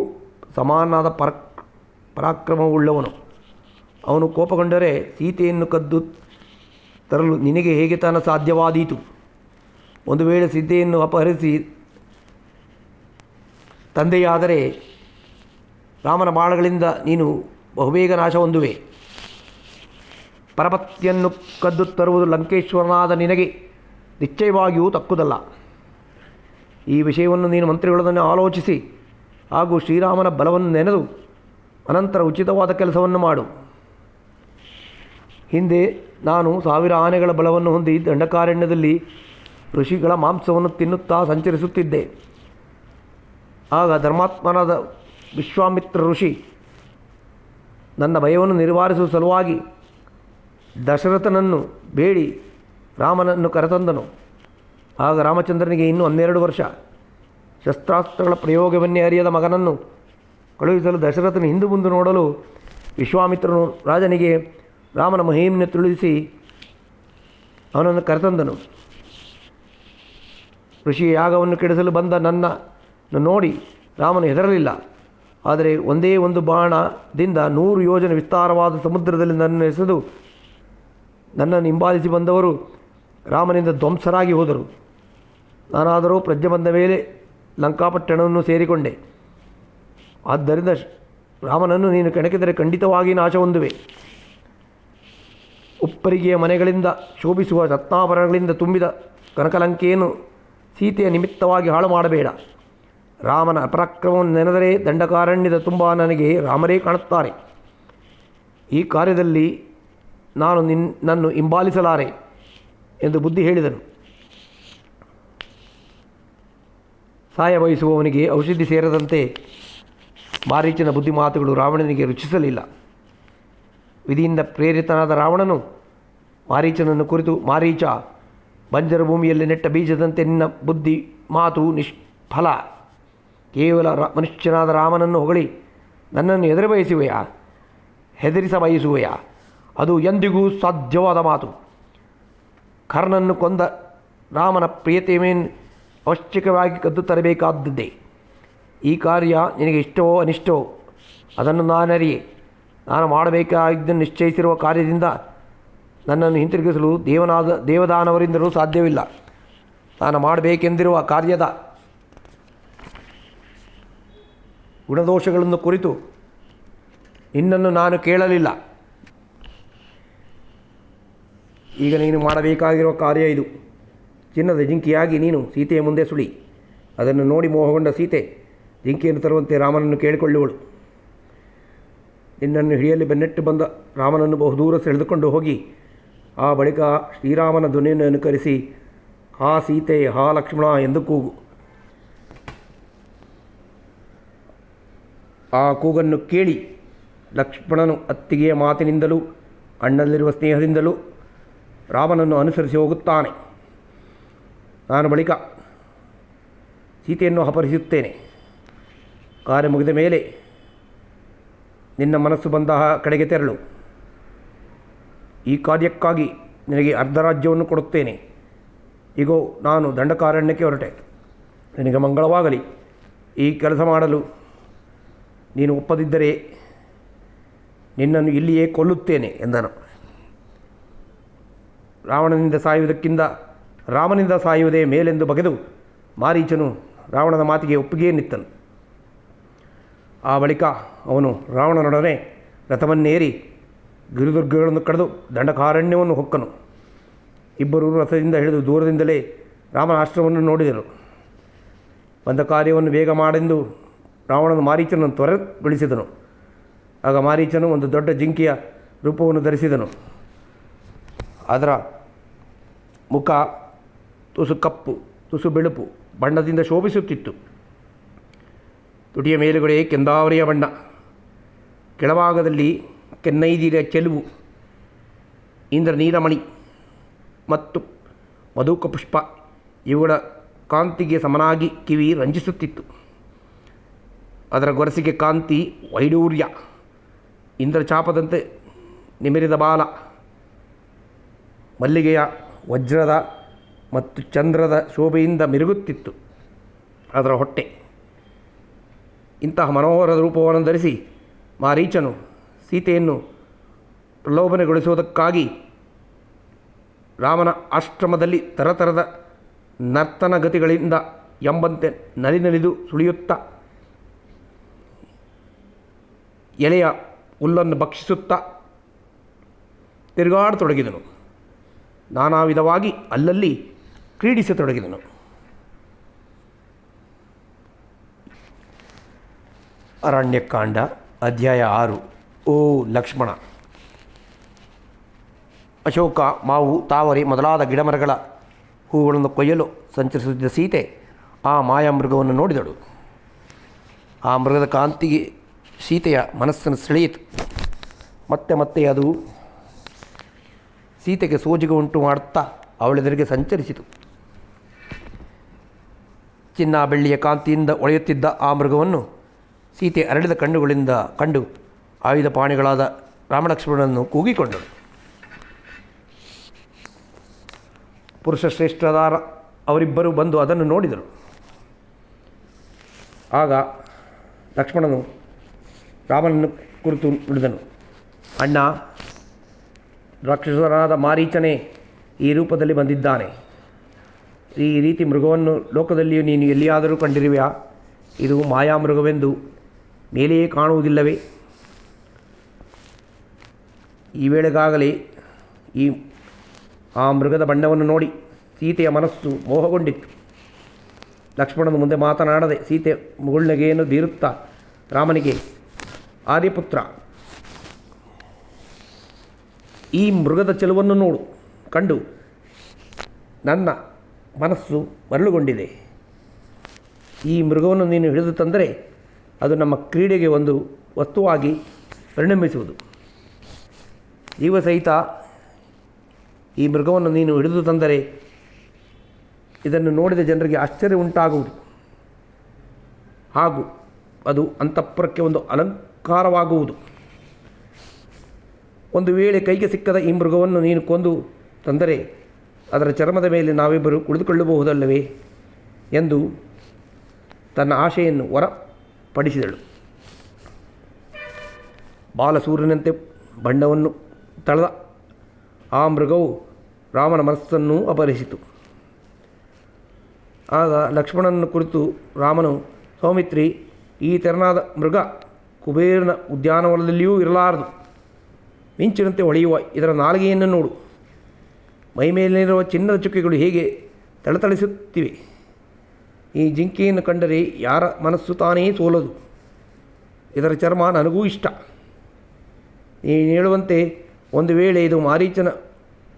S1: ಸಮಾನಾದ ಪರಾಕ್ರಮವುಳ್ಳವನು. ಅವನು ಕೋಪಗೊಂಡರೆ ಸೀತೆಯನ್ನು ಕದ್ದು ತರಲು ನಿನಗೆ ಹೇಗೆ ತಾನ ಸಾಧ್ಯವಾದೀತು? ಒಂದು ವೇಳೆ ಸೀತೆಯನ್ನು ಅಪಹರಿಸಿ ತಂದೆಯಾದರೆ ರಾಮನ ಬಾಣಗಳಿಂದ ನೀನು ಬಹುಬೇಗ ನಾಶ ಹೊಂದುವೆ. ಪರಪತಿಯನ್ನು ಕದ್ದು ತರುವುದು ಲಂಕೇಶ್ವರನಾದ ನಿನಗೆ ನಿಶ್ಚಯವಾಗಿಯೂ ತಕ್ಕುದಲ್ಲ. ಈ ವಿಷಯವನ್ನು ನೀನು ಮಂತ್ರಿಗಳೊಡನೆ ಆಲೋಚಿಸಿ ಹಾಗೂ ಶ್ರೀರಾಮನ ಬಲವನ್ನು ನೆನೆದು ಅನಂತರ ಉಚಿತವಾದ ಕೆಲಸವನ್ನು ಮಾಡು. ಹಿಂದೆ ನಾನು 1000 ಆನೆಗಳ ಬಲವನ್ನು ಹೊಂದಿ ದಂಡಕಾರಣ್ಯದಲ್ಲಿ ಋಷಿಗಳ ಮಾಂಸವನ್ನು ತಿನ್ನುತ್ತಾ ಸಂಚರಿಸುತ್ತಿದ್ದೆ. ಆಗ ಧರ್ಮಾತ್ಮನಾದ ವಿಶ್ವಾಮಿತ್ರ ಋಷಿ ನನ್ನ ಭಯವನ್ನು ನಿವಾರಿಸುವ ಸಲುವಾಗಿ ದಶರಥನನ್ನು ಬೇಡಿ ರಾಮನನ್ನು ಕರೆತಂದನು. ಆಗ ರಾಮಚಂದ್ರನಿಗೆ ಇನ್ನೂ 12 ವರ್ಷ. ಶಸ್ತ್ರಾಸ್ತ್ರಗಳ ಪ್ರಯೋಗವನ್ನೇ ಅರಿಯದ ಮಗನನ್ನು ಕಳುಹಿಸಲು ದಶರಥನು ಹಿಂದು ಮುಂದೆ ನೋಡಲು ವಿಶ್ವಾಮಿತ್ರನು ರಾಜನಿಗೆ ರಾಮನ ಮಹಿಮೆಯನ್ನು ತಿಳಿಸಿ ಅವನನ್ನು ಕರೆತಂದನು. ಋಷಿಯ ಯಾಗವನ್ನು ಕೆಡಿಸಲು ಬಂದ ನನ್ನನ್ನು ನೋಡಿ ರಾಮನು ಹೆದರಲಿಲ್ಲ. ಆದರೆ ಒಂದೇ ಒಂದು ಬಾಣದಿಂದ 100 ಯೋಜನೆ ವಿಸ್ತಾರವಾದ ಸಮುದ್ರದಲ್ಲಿ ನನ್ನನ್ನು ಎಸೆದು ನನ್ನನ್ನು ಹಿಂಬಾಲಿಸಿ ಬಂದವರು ರಾಮನಿಂದ ಧ್ವಂಸರಾಗಿ ಹೋದರು. ನಾನಾದರೂ ಪ್ರಜ್ಞೆ ಬಂದ ಮೇಲೆ ಲಂಕಾಪಟ್ಟಣವನ್ನು ಸೇರಿಕೊಂಡೆ. ಆದ್ದರಿಂದ ರಾಮನನ್ನು ನೀನು ಕೆಣಕಿದರೆ ಖಂಡಿತವಾಗಿ ನಾಶ ಹೊಂದುವೆ. ಉಪ್ಪರಿಗೆಯ ಮನೆಗಳಿಂದ ಶೋಭಿಸುವ ರತ್ನಾಭರಣಗಳಿಂದ ತುಂಬಿದ ಕನಕಲಂಕೆಯನ್ನು ಸೀತೆಯ ನಿಮಿತ್ತವಾಗಿ ಹಾಳು ಮಾಡಬೇಡ. ರಾಮನ ಪರಾಕ್ರಮವನ್ನು ನೆನೆದರೆ ದಂಡಕಾರಣ್ಯದ ತುಂಬ ನನಗೆ ರಾಮರೇ ಕಾಣುತ್ತಾರೆ. ಈ ಕಾರ್ಯದಲ್ಲಿ ನಾನು ನಿನ್ನನ್ನು ಹಿಂಬಾಲಿಸಲಾರೆ ಎಂದು ಬುದ್ಧಿ ಹೇಳಿದನು. ಸಾಯ ಬಯಸುವವನಿಗೆ ಔಷಧಿ ಸೇರದಂತೆ ಮಾರೀಚನ ಬುದ್ಧಿಮಾತುಗಳು ರಾವಣನಿಗೆ ರುಚಿಸಲಿಲ್ಲ. ವಿಧಿಯಿಂದ ಪ್ರೇರಿತನಾದ ರಾವಣನು ಮಾರೀಚನನ್ನು ಕುರಿತು, ಮಾರೀಚ, ಬಂಜರ ಭೂಮಿಯಲ್ಲಿ ನೆಟ್ಟ ಬೀಜದಂತೆ ನಿನ್ನ ಬುದ್ಧಿ ಮಾತು ನಿಷ್ಫಲ. ಕೇವಲ ಮನುಷ್ಯನಾದ ರಾಮನನ್ನು ಹೊಗಳಿ ನನ್ನನ್ನು ಎದುರು ಹೆದರಿಸ ಬಯಸುವೆಯಾ? ಅದು ಎಂದಿಗೂ ಸಾಧ್ಯವಾದ ಮಾತು. ಕರ್ಣನ್ನು ಕೊಂದ ರಾಮನ ಪ್ರಿಯತೆಯನ್ನು ಅವಶ್ಯಕವಾಗಿ ಕದ್ದು ತರಬೇಕಾದದ್ದೇ. ಈ ಕಾರ್ಯ ನಿನಗೆ ಇಷ್ಟವೋ ಅನಿಷ್ಟವೋ ಅದನ್ನು ನಾನರಿಯೆ. ನಾನು ಮಾಡಬೇಕಾಗಿದ್ದನ್ನು ನಿಶ್ಚಯಿಸಿರುವ ಕಾರ್ಯದಿಂದ ನನ್ನನ್ನು ಹಿಂತಿರುಗಿಸಲು ದೇವದಾನವರಿಂದಲೂ ಸಾಧ್ಯವಿಲ್ಲ. ನಾನು ಮಾಡಬೇಕೆಂದಿರುವ ಕಾರ್ಯದ ಗುಣದೋಷಗಳನ್ನು ಕುರಿತು ನಿನ್ನನ್ನು ನಾನು ಕೇಳಲಿಲ್ಲ. ಈಗ ನೀನು ಮಾಡಬೇಕಾಗಿರುವ ಕಾರ್ಯ ಇದು. ಚಿನ್ನದ ಜಿಂಕೆಯಾಗಿ ನೀನು ಸೀತೆಯ ಮುಂದೆ ಸುಳಿ. ಅದನ್ನು ನೋಡಿ ಮೋಹಗೊಂಡ ಸೀತೆ ಜಿಂಕೆಯನ್ನು ತರುವಂತೆ ರಾಮನನ್ನು ಕೇಳಿಕೊಳ್ಳುವಳು. ನಿನ್ನನ್ನು ಹಿಡಿಯಲು ಬೆನ್ನಟ್ಟು ಬಂದ ರಾಮನನ್ನು ಬಹುದೂರ ಸೆಳೆದುಕೊಂಡು ಹೋಗಿ ಆ ಬಳಿಕ ಶ್ರೀರಾಮನ ಧ್ವನಿಯನ್ನು ಅನುಕರಿಸಿ ಹಾ ಸೀತೆ, ಹಾ ಲಕ್ಷ್ಮಣ ಎಂದು ಕೂಗು. ಆ ಕೂಗನ್ನು ಕೇಳಿ ಲಕ್ಷ್ಮಣನು ಅತ್ತಿಗೆಯ ಮಾತಿನಿಂದಲೂ ಅಣ್ಣಲ್ಲಿರುವ ಸ್ನೇಹದಿಂದಲೂ ರಾಮನನ್ನು ಅನುಸರಿಸಿ ಹೋಗುತ್ತಾನೆ. ನಾನು ಬಳಿಕ ಸೀತೆಯನ್ನು ಅಪಹರಿಸುತ್ತೇನೆ. ಕಾರ್ಯ ಮುಗಿದ ಮೇಲೆ ನಿನ್ನ ಮನಸ್ಸು ಬಂದ ಕಡೆಗೆ ತೆರಳು. ಈ ಕಾರ್ಯಕ್ಕಾಗಿ ನಿನಗೆ ಅರ್ಧ ರಾಜ್ಯವನ್ನು ಕೊಡುತ್ತೇನೆ. ಈಗೋ ನಾನು ದಂಡಕಾರಣ್ಯಕ್ಕೆ ಹೊರಟೆ. ನಿನಗೆ ಮಂಗಳವಾಗಲಿ. ಈ ಕೆಲಸ ಮಾಡಲು ನೀನು ಒಪ್ಪದಿದ್ದರೆ ನಿನ್ನನ್ನು ಇಲ್ಲಿಯೇ ಕೊಲ್ಲುತ್ತೇನೆ ಎಂದನು. ರಾವಣನಿಂದ ಸಾಯುವುದಕ್ಕಿಂತ ರಾಮನಿಂದ ಸಾಯುವುದೇ ಮೇಲೆಂದು ಬಗೆದು ಮಾರೀಚನು ರಾವಣನ ಮಾತಿಗೆ ಒಪ್ಪಿಗೆಯನ್ನಿತ್ತನು. ಆ ಬಳಿಕ ಅವನು ರಾವಣನೊಡನೆ ರಥವನ್ನೇರಿ ಗಿರಿದುರ್ಗಗಳನ್ನು ಕಳೆದು ದಂಡಕಾರಣ್ಯವನ್ನು ಹೊಕ್ಕನು. ಇಬ್ಬರೂ ರಥದಿಂದ ಹಿಡಿದು ದೂರದಿಂದಲೇ ರಾಮನ ಆಶ್ರಮವನ್ನು ನೋಡಿದರು. ಬಂದ ಕಾರ್ಯವನ್ನು ಬೇಗ ಮಾಡೆಂದು ರಾವಣನು ಮಾರೀಚನನ್ನು ತ್ವರೆಗೊಳಿಸಿದನು. ಆಗ ಮಾರೀಚನು ಒಂದು ದೊಡ್ಡ ಜಿಂಕೆಯ ರೂಪವನ್ನು ಧರಿಸಿದನು. ಅದರ ಮುಖ ತುಸು ಕಪ್ಪು, ತುಸು ಬೆಳುಪು ಬಣ್ಣದಿಂದ ಶೋಭಿಸುತ್ತಿತ್ತು. ತುಟಿಯ ಮೇಲುಗಡೆ ಕೆಂದಾವರಿಯ ಬಣ್ಣ, ಕೆಳಭಾಗದಲ್ಲಿ ಕೆನ್ನೈದಿರ ಚೆಲುವು, ಇಂದ್ರನೀಲಮಣಿ ಮತ್ತು ಮಧುಕ ಪುಷ್ಪ ಇವುಗಳ ಕಾಂತಿಗೆ ಸಮನಾಗಿ ಕಿವಿ ರಂಜಿಸುತ್ತಿತ್ತು. ಅದರ ಗೊರಸಿಗೆ ಕಾಂತಿ ವೈಡೂರ್ಯ, ಇಂದ್ರಚಾಪದಂತೆ ನಿಮಿರಿದ ಬಾಲ, ಮಲ್ಲಿಗೆಯ ವಜ್ರದ ಮತ್ತು ಚಂದ್ರದ ಶೋಭೆಯಿಂದ ಮಿರುಗುತ್ತಿತ್ತು ಅದರ ಹೊಟ್ಟೆ. ಇಂತಹ ಮನೋಹರದ ರೂಪವನ್ನು ಧರಿಸಿ ಮಾರೀಚನು ಸೀತೆಯನ್ನು ಪ್ರಲೋಭನೆಗೊಳಿಸುವುದಕ್ಕಾಗಿ ರಾಮನ ಆಶ್ರಮದಲ್ಲಿ ತರತರದ ನರ್ತನ ಗತಿಗಳಿಂದ ಎಂಬಂತೆ ನಲಿನಲಿದು ಸುಳಿಯುತ್ತಾ ಎಲೆಯ ಹುಲ್ಲನ್ನು ಭಕ್ಷಿಸುತ್ತಾ ತಿರುಗಾಡತೊಡಗಿದನು. ನಾನಾ ವಿಧವಾಗಿ ಅಲ್ಲಲ್ಲಿ ಕ್ರೀಡಿಸತೊಡಗಿದನು. ಅರಣ್ಯಕಾಂಡ ಅಧ್ಯಾಯ 6. ಓ ಲಕ್ಷ್ಮಣ. ಅಶೋಕ, ಮಾವು, ತಾವರೆ ಮೊದಲಾದ ಗಿಡಮರಗಳ ಹೂಗಳನ್ನು ಕೊಯ್ಯಲು ಸಂಚರಿಸುತ್ತಿದ್ದ ಸೀತೆ ಆ ಮಾಯಾಮೃಗವನ್ನು ನೋಡಿದಳು. ಆ ಮೃಗದ ಕಾಂತಿಗೆ ಸೀತೆಯ ಮನಸ್ಸನ್ನು ಸೆಳೆಯಿತು. ಮತ್ತೆ ಮತ್ತೆ ಅದು ಸೀತೆಗೆ ಸೋಜಿಗೆ ಉಂಟು ಮಾಡುತ್ತಾ ಅವಳೆದುರಿಗೆ ಸಂಚರಿಸಿತು. ಚಿನ್ನ ಬೆಳ್ಳಿಯ ಕಾಂತಿಯಿಂದ ಒಳೆಯುತ್ತಿದ್ದ ಆ ಮೃಗವನ್ನು ಸೀತೆ ಅರಳಿದ ಕಣ್ಣುಗಳಿಂದ ಕಂಡು ಆಯುಧ ಪಾಣಿಗಳಾದ ರಾಮಲಕ್ಷ್ಮಣನನ್ನು ಕೂಗಿಕೊಂಡಳು. ಪುರುಷ ಶ್ರೇಷ್ಠರಾದ ಅವರಿಬ್ಬರು ಬಂದು ಅದನ್ನು ನೋಡಿದರು. ಆಗ ಲಕ್ಷ್ಮಣನು ರಾಮನನ್ನು ಕುರಿತು ನುಡಿದನು. ಅಣ್ಣ, ರಾಕ್ಷಸನಾದ ಮಾರೀಚನೇ ಈ ರೂಪದಲ್ಲಿ ಬಂದಿದ್ದಾನೆ. ಈ ರೀತಿ ಮೃಗವನ್ನು ಲೋಕದಲ್ಲಿಯೂ ನೀನು ಎಲ್ಲಿಯಾದರೂ ಕಂಡಿರುವೆಯಾ? ಇದು ಮಾಯಾಮೃಗವೆಂದು ಮೇಲೆಯೇ ಕಾಣುವುದಿಲ್ಲವೇ? ಈ ವೇಳೆಗಾಗಲೇ ಆ ಮೃಗದ ಬಣ್ಣವನ್ನು ನೋಡಿ ಸೀತೆಯ ಮನಸ್ಸು ಮೋಹಗೊಂಡಿತ್ತು. ಲಕ್ಷ್ಮಣನು ಮುಂದೆ ಮಾತನಾಡದೆ ಸೀತೆ ಮುಗುಳ್ನಗೆಯನ್ನು ಬೀರುತ್ತಾ ರಾಮನಿಗೆ, ಆರ್ಯಪುತ್ರ, ಈ ಮೃಗದ ಚೆಲುವನ್ನು ಕಂಡು ನನ್ನ ಮನಸ್ಸು ಮರಳುಗೊಂಡಿದೆ. ಈ ಮೃಗವನ್ನು ನೀನು ಹಿಡಿದು ತಂದರೆ ಅದು ನಮ್ಮ ಕ್ರೀಡೆಗೆ ಒಂದು ವಸ್ತುವಾಗಿ ಪರಿಣಮಿಸುವುದು. ಜೀವಸಹಿತ ಈ ಮೃಗವನ್ನು ನೀನು ಹಿಡಿದು ತಂದರೆ ಇದನ್ನು ನೋಡಿದ ಜನರಿಗೆ ಆಶ್ಚರ್ಯ ಉಂಟಾಗುವುದು, ಹಾಗೂ ಅದು ಅಂತಃಪುರಕ್ಕೆ ಒಂದು ಅಲಂಕಾರವಾಗುವುದು. ಒಂದು ವೇಳೆ ಕೈಗೆ ಸಿಕ್ಕದ ಈ ಮೃಗವನ್ನು ನೀನು ಕೊಂದು ತಂದರೆ ಅದರ ಚರ್ಮದ ಮೇಲೆ ನಾವಿಬ್ಬರು ಕುಳಿತುಕೊಳ್ಳಬಹುದಲ್ಲವೇ ಎಂದು ತನ್ನ ಆಶೆಯನ್ನು ಹೊರಪಡಿಸಿದಳು. ಬಾಲಸೂರ್ಯನಂತೆ ಬಣ್ಣವನ್ನು ತಳೆದ ಆ ಮೃಗವು ರಾಮನ ಮನಸ್ಸನ್ನು ಅಪಹರಿಸಿತು. ಆಗ ಲಕ್ಷ್ಮಣನನ್ನು ಕುರಿತು ರಾಮನು, ಸೌಮಿತ್ರಿ, ಈ ತೆರನಾದ ಮೃಗ ಕುಬೇರನ ಉದ್ಯಾನವನದಲ್ಲಿಯೂ ಇರಲಾರದು. ಮಿಂಚಿನಂತೆ ಹೊಳೆಯುವ ಇದರ ನಾಲಿಗೆಯನ್ನು ನೋಡು. ಮೈಮೇಲಿರುವ ಚಿನ್ನದ ಚುಕ್ಕೆಗಳು ಹೇಗೆ ಥಳಥಳಿಸುತ್ತಿವೆ. ಈ ಜಿಂಕೆಯನ್ನು ಕಂಡರೆ ಯಾರ ಮನಸ್ಸು ತಾನೇ ಸೋಲದು. ಇದರ ಚರ್ಮ ನನಗೂ ಇಷ್ಟ. ನೀನು ಹೇಳುವಂತೆ ಒಂದು ವೇಳೆ ಇದು ಮಾರೀಚನ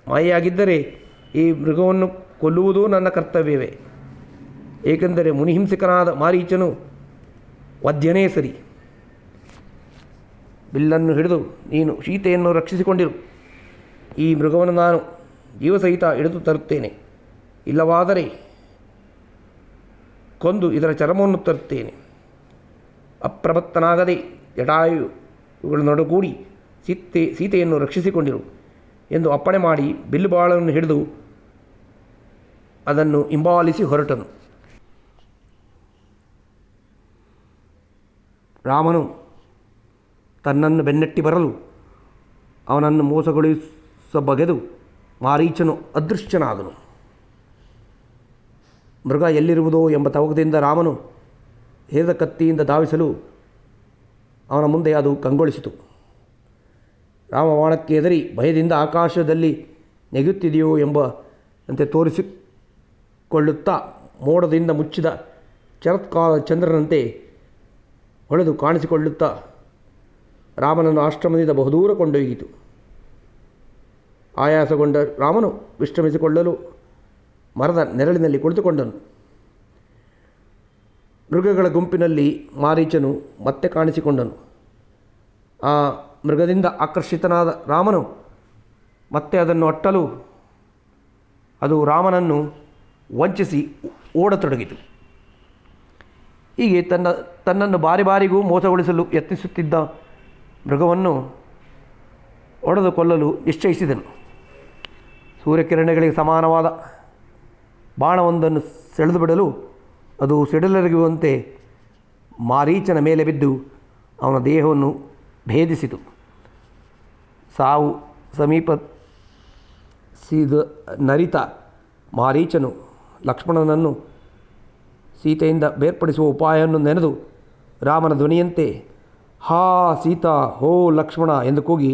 S1: ಮಾಯೆಯಾಗಿದ್ದರೆ ಈ ಮೃಗವನ್ನು ಕೊಲ್ಲುವುದೂ ನನ್ನ ಕರ್ತವ್ಯವೇ. ಏಕೆಂದರೆ ಮುನಿಹಿಂಸಕನಾದ ಮಾರೀಚನು ವಧ್ಯನೇ ಸರಿ. ಬಿಲ್ಲನ್ನು ಹಿಡಿದು ನೀನು ಸೀತೆಯನ್ನು ರಕ್ಷಿಸಿಕೊಂಡಿರು. ಈ ಮೃಗವನ್ನು ನಾನು ಜೀವಸಹಿತ ಹಿಡಿದು ತರುತ್ತೇನೆ. ಇಲ್ಲವಾದರೆ ಕೊಂದು ಇದರ ಚರ್ಮವನ್ನು ತರುತ್ತೇನೆ. ಅಪ್ರಮತ್ತನಾಗದೆ ಜಟಾಯುಗಳ ನಡುಗೂಡಿ ಸೀತೆಯನ್ನು ರಕ್ಷಿಸಿಕೊಂಡಿರು ಎಂದು ಅಪ್ಪಣೆ ಮಾಡಿ ಬಿಲ್ಲುಬಾಳನ್ನು ಹಿಡಿದು ಅದನ್ನು ಹಿಂಬಾಲಿಸಿ ಹೊರಟನು. ರಾಮನು ತನ್ನನ್ನು ಬೆನ್ನಟ್ಟಿ ಬರಲು ಅವನನ್ನು ಮೋಸಗೊಳಿಸಬಗೆದು ಮಾರೀಚನು ಅದೃಶ್ಯನಾದನು. ಮೃಗ ಎಲ್ಲಿರುವುದೋ ಎಂಬ ತವಕದಿಂದ ರಾಮನು ಹೇರದ ಕತ್ತಿಯಿಂದ ಧಾವಿಸಲು ಅವನ ಮುಂದೆ ಅದು ಕಂಗೊಳಿಸಿತು. ರಾಮಬಾಣಕ್ಕೆ ಹೆದರಿ ಭಯದಿಂದ ಆಕಾಶದಲ್ಲಿ ನೆಗೆಯುತ್ತಿದೆಯೋ ಎಂಬಂತೆ ತೋರಿಸಿಕೊಳ್ಳುತ್ತಾ ಮೋಡದಿಂದ ಮುಚ್ಚಿದ ಶರತ್ಕಾಲ ಚಂದ್ರನಂತೆ ಹೊಳೆದು ಕಾಣಿಸಿಕೊಳ್ಳುತ್ತಾ ರಾಮನನ್ನು ಆಶ್ರಮದಿಂದ ಬಹುದೂರ ಕೊಂಡೊಯ್ಯಿತು. ಆಯಾಸಗೊಂಡ ರಾಮನು ವಿಶ್ರಮಿಸಿಕೊಳ್ಳಲು ಮರದ ನೆರಳಿನಲ್ಲಿ ಕುಳಿತುಕೊಂಡನು. ಮೃಗಗಳ ಗುಂಪಿನಲ್ಲಿ ಮಾರೀಚನು ಮತ್ತೆ ಕಾಣಿಸಿಕೊಂಡನು. ಆ ಮೃಗದಿಂದ ಆಕರ್ಷಿತನಾದ ರಾಮನು ಮತ್ತೆ ಅದನ್ನು ಅಟ್ಟಲು ಅದು ರಾಮನನ್ನು ವಂಚಿಸಿ ಓಡತೊಡಗಿತು. ಹೀಗೆ ತನ್ನನ್ನು ಬಾರಿ ಬಾರಿಗೂ ಮೋಸಗೊಳಿಸಲು ಯತ್ನಿಸುತ್ತಿದ್ದ ಮೃಗವನ್ನು ಹೊಡೆದು ಕೊಲ್ಲಲು ನಿಶ್ಚಯಿಸಿದನು. ಸೂರ್ಯಕಿರಣಗಳಿಗೆ ಸಮಾನವಾದ ಬಾಣವೊಂದನ್ನು ಸೆಳೆದು ಬಿಡಲು ಅದು ಸಿಡಿಲರಗುವಂತೆ ಮಾರೀಚನ ಮೇಲೆ ಬಿದ್ದು ಅವನ ದೇಹವನ್ನು ಭೇದಿಸಿತು. ಸಾವು ನರಿತ ಮಾರೀಚನು ಲಕ್ಷ್ಮಣನನ್ನು ಸೀತೆಯಿಂದ ಬೇರ್ಪಡಿಸುವ ಉಪಾಯವನ್ನು ನೆನೆದು ರಾಮನ ಧ್ವನಿಯಂತೆ ಹಾ ಸೀತಾ, ಹೋ ಲಕ್ಷ್ಮಣ ಎಂದು ಕೂಗಿ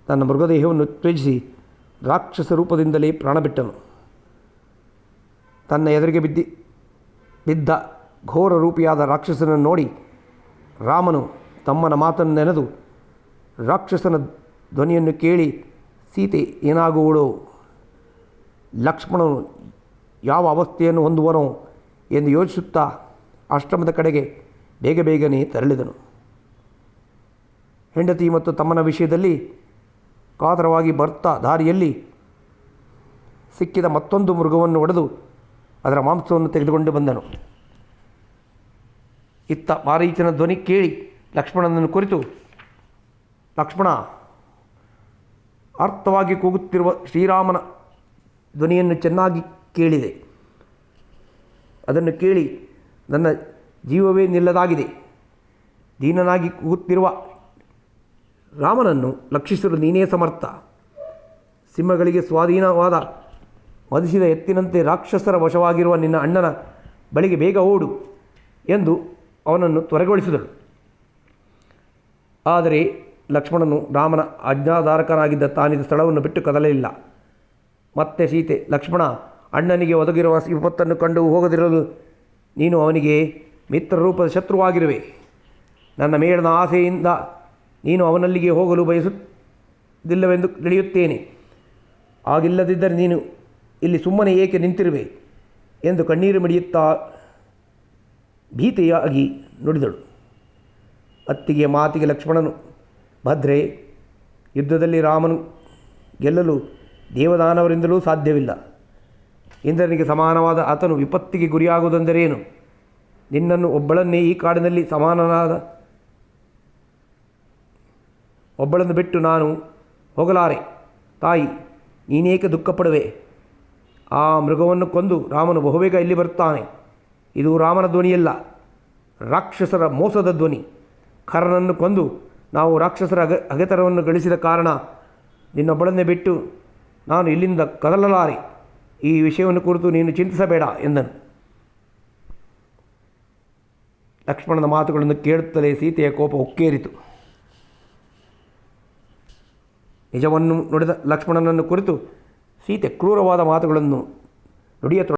S1: ತನ್ನ ಮೃಗದೇಹವನ್ನು ತ್ಯಜಿಸಿ ರಾಕ್ಷಸ ರೂಪದಿಂದಲೇ ಪ್ರಾಣಬಿಟ್ಟನು. ತನ್ನ ಎದುರಿಗೆ ಬಿದ್ದ ಘೋರ ರೂಪಿಯಾದ ರಾಕ್ಷಸನನ್ನು ನೋಡಿ ರಾಮನು ತಮ್ಮನ ಮಾತನ್ನು ನೆನೆದು ರಾಕ್ಷಸನ ಧ್ವನಿಯನ್ನು ಕೇಳಿ ಸೀತೆ ಏನಾಗುವಳೋ, ಲಕ್ಷ್ಮಣನು ಯಾವ ಅವಸ್ಥೆಯನ್ನು ಹೊಂದುವನೋ ಎಂದು ಯೋಚಿಸುತ್ತಾ ಆಶ್ರಮದ ಕಡೆಗೆ ಬೇಗನೆ ತೆರಳಿದನು. ಹೆಂಡತಿ ಮತ್ತು ತಮ್ಮನ ವಿಷಯದಲ್ಲಿ ಕಾತರವಾಗಿ ಬರ್ತಾ ದಾರಿಯಲ್ಲಿ ಸಿಕ್ಕಿದ ಮತ್ತೊಂದು ಮೃಗವನ್ನು ಹೊಡೆದು ಅದರ ಮಾಂಸವನ್ನು ತೆಗೆದುಕೊಂಡು ಬಂದನು. ಇತ್ತ ಮಾರೀಚನ ಧ್ವನಿ ಕೇಳಿ ಲಕ್ಷ್ಮಣನನ್ನು ಕುರಿತು, ಲಕ್ಷ್ಮಣ, ಅರ್ಥವಾಗಿ ಕೂಗುತ್ತಿರುವ ಶ್ರೀರಾಮನ ಧ್ವನಿಯನ್ನು ಚೆನ್ನಾಗಿ ಕೇಳಿದೆ. ಅದನ್ನು ಕೇಳಿ ನನ್ನ ಜೀವವೇ ನಿಲ್ಲದಾಗಿದೆ. ದೀನನಾಗಿ ಕೂಗುತ್ತಿರುವ ರಾಮನನ್ನು ರಕ್ಷಿಸಲು ನೀನೇ ಸಮರ್ಥ. ಸಿಂಹಗಳಿಗೆ ಸ್ವಾಧೀನವಾದ ಮದಿಸಿದ ಎತ್ತಿನಂತೆ ರಾಕ್ಷಸರ ವಶವಾಗಿರುವ ನಿನ್ನ ಅಣ್ಣನ ಬಳಿಗೆ ಬೇಗ ಓಡು ಎಂದು ಅವನನ್ನು ತ್ವರೆಗೊಳಿಸಿದಳು. ಆದರೆ ಲಕ್ಷ್ಮಣನು ರಾಮನ ಆಜ್ಞಾಧಾರಕನಾಗಿದ್ದ ತಾನಿದ್ದ ಸ್ಥಳವನ್ನು ಬಿಟ್ಟು ಕದಲಲಿಲ್ಲ. ಮತ್ತೆ ಸೀತೆ, ಲಕ್ಷ್ಮಣ, ಅಣ್ಣನಿಗೆ ಒದಗಿರುವ ವಿಪತ್ತನ್ನು ಕಂಡು ಹೋಗದಿರಲು ನೀನು ಅವನಿಗೆ ಮಿತ್ರರೂಪದ ಶತ್ರುವಾಗಿರುವೆ. ನನ್ನ ಮೇಳನ ಆಸೆಯಿಂದ ನೀನು ಅವನಲ್ಲಿಗೆ ಹೋಗಲು ಬಯಸುತ್ತಿಲ್ಲವೆಂದು ತಿಳಿಯುತ್ತೇನೆ. ಆಗಿಲ್ಲದಿದ್ದರೆ ನೀನು ಇಲ್ಲಿ ಸುಮ್ಮನೆ ಏಕೆ ನಿಂತಿರುವೆ ಎಂದು ಕಣ್ಣೀರು ಮಿಡಿಯುತ್ತಾ ಭೀತೆಯಾಗಿ ನುಡಿದಳು. ಅತ್ತಿಗೆ ಮಾತಿಗೆ ಲಕ್ಷ್ಮಣನು, ಭದ್ರೆ, ಯುದ್ಧದಲ್ಲಿ ರಾಮನು ಗೆಲ್ಲಲು ದೇವದಾನವರಿಂದಲೂ ಸಾಧ್ಯವಿಲ್ಲ. ಇಂದ್ರನಿಗೆ ಸಮಾನವಾದ ಆತನು ವಿಪತ್ತಿಗೆ ಗುರಿಯಾಗುವುದೆಂದರೇನು? ನಿನ್ನನ್ನು ಒಬ್ಬಳನ್ನೇ ಈ ಕಾಡಿನಲ್ಲಿ ಸಮಾನನಾದ ಒಬ್ಬಳನ್ನು ಬಿಟ್ಟು ನಾನು ಹೋಗಲಾರೆ. ತಾಯಿ, ನೀನೇಕೆ ದುಃಖಪಡುವೆ? ಆ ಮೃಗವನ್ನು ಕೊಂದು ರಾಮನು ಬಹುಬೇಗ ಇಲ್ಲಿ ಬರುತ್ತಾನೆ. ಇದು ರಾಮನ ಧ್ವನಿಯಲ್ಲ, ರಾಕ್ಷಸರ ಮೋಸದ ಧ್ವನಿ. ಖರನನ್ನು ಕೊಂದು ನಾವು ರಾಕ್ಷಸರ ಅಗೆತರವನ್ನು ಗಳಿಸಿದ ಕಾರಣ ನಿನ್ನೊಬ್ಬಳನ್ನೇ ಬಿಟ್ಟು ನಾನು ಇಲ್ಲಿಂದ ಕದಲಲಾರೆ. ಈ ವಿಷಯವನ್ನು ಕುರಿತು ನೀನು ಚಿಂತಿಸಬೇಡ ಎಂದನು. ಲಕ್ಷ್ಮಣನ ಮಾತುಗಳನ್ನು ಕೇಳುತ್ತಲೇ ಸೀತೆಯ ಕೋಪ ಉಕ್ಕೇರಿತು. ನಿಜವನ್ನು ನುಡಿದ ಲಕ್ಷ್ಮಣನನ್ನು ಕುರಿತು ಸೀತೆ ಕ್ರೂರವಾದ ಮಾತುಗಳನ್ನು ನುಡಿಯತೊಡಗಿದಳು.